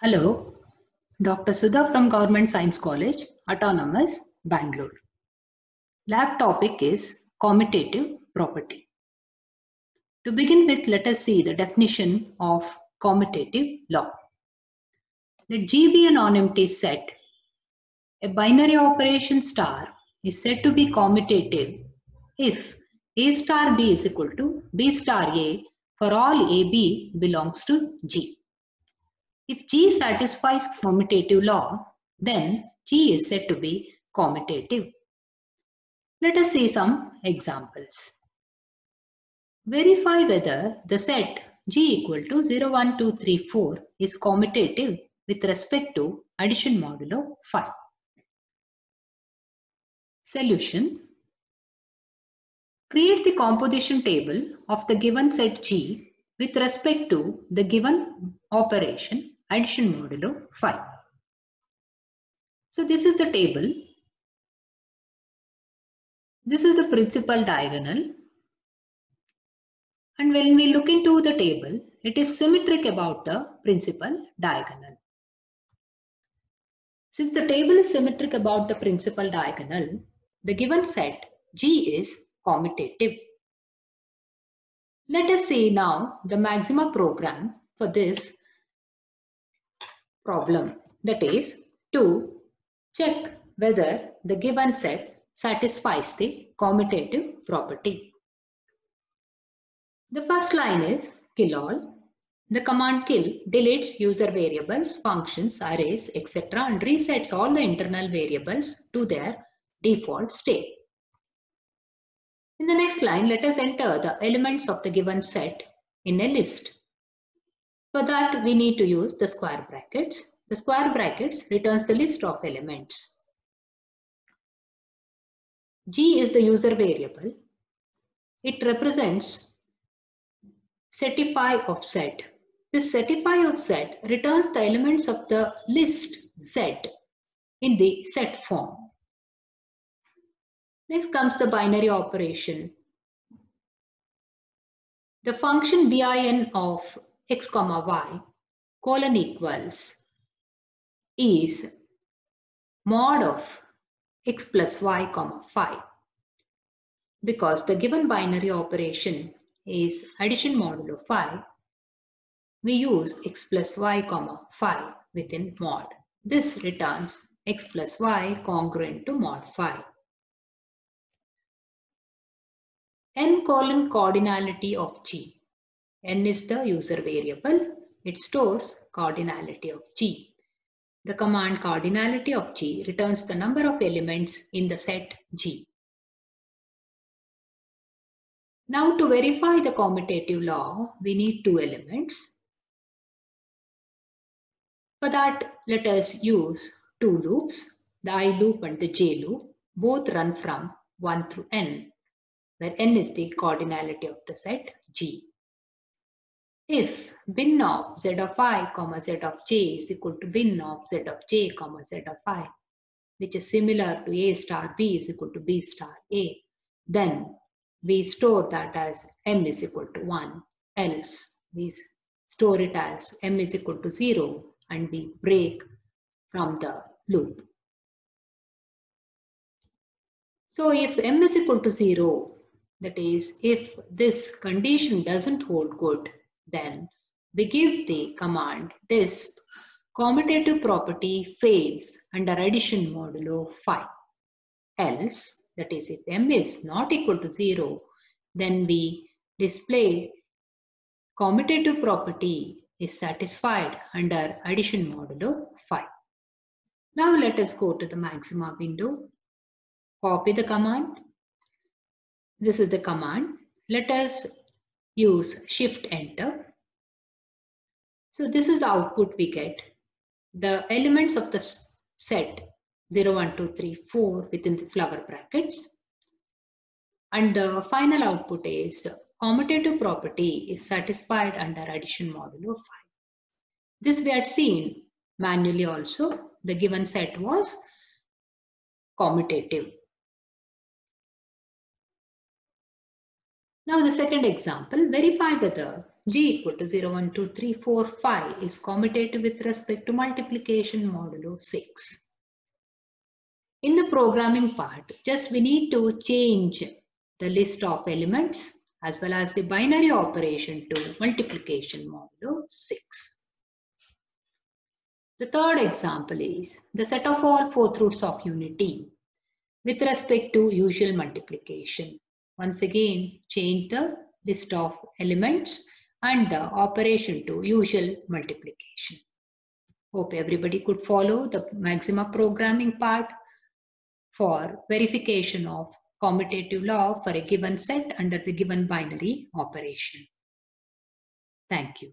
Hello, Dr. Sudha from Government Science College, Autonomous, Bangalore. Lab topic is commutative property. To begin with, let us see the definition of commutative law. Let G be a non-empty set. A binary operation star is said to be commutative if A star B is equal to B star A for all AB belongs to G. If G satisfies commutative law, then G is said to be commutative. Let us see some examples. Verify whether the set G equal to 0, 1, 2, 3, 4 is commutative with respect to addition modulo 5. Solution. Create the composition table of the given set G with respect to the given operation addition modulo 5. So this is the table. This is the principal diagonal. And when we look into the table, it is symmetric about the principal diagonal. Since the table is symmetric about the principal diagonal, the given set G is commutative. Let us see now the maxima program for this problem, that is to check whether the given set satisfies the commutative property. The first line is kill all. The command kill deletes user variables, functions, arrays, etc. and resets all the internal variables to their default state. In the next line, let us enter the elements of the given set in a list. For that, we need to use the square brackets. The square brackets returns the list of elements. G is the user variable. It represents setify of set. This setify of set returns the elements of the list Z in the set form. Next comes the binary operation. The function bin of x comma y colon equals is mod of x plus y comma phi. Because the given binary operation is addition modulo phi, we use x plus y comma phi within mod. This returns x plus y congruent to mod phi. N colon cardinality of G. N is the user variable. It stores cardinality of G. The command cardinality of G returns the number of elements in the set G. Now to verify the commutative law, we need two elements. For that, let us use two loops, the I loop and the J loop. Both run from 1 through n, where n is the cardinality of the set G. If bin of z of I, z of j is equal to bin of z of j, z of I, which is similar to A star B is equal to B star A, then we store that as m is equal to 1. Else, we store it as m is equal to 0 and we break from the loop. So if m is equal to 0, that is, if this condition doesn't hold good, then we give the command disp commutative property fails under addition modulo phi. Else, that is, if m is not equal to 0, then we display commutative property is satisfied under addition modulo phi. Now let us go to the maxima window. Copy the command. This is the command. Let us use shift enter. So this is the output we get. The elements of the set 0, 1, 2, 3, 4 within the flower brackets. And the final output is commutative property is satisfied under addition modulo phi. This we had seen manually also. The given set was commutative. Now the second example, verify whether G equal to 0, 1, 2, 3, 4, 5 is commutative with respect to multiplication modulo 6. In the programming part, just we need to change the list of elements as well as the binary operation to multiplication modulo 6. The third example is the set of all fourth roots of unity with respect to usual multiplication. Once again, change the list of elements and the operation to usual multiplication. Hope everybody could follow the maxima programming part for verification of commutative law for a given set under the given binary operation. Thank you.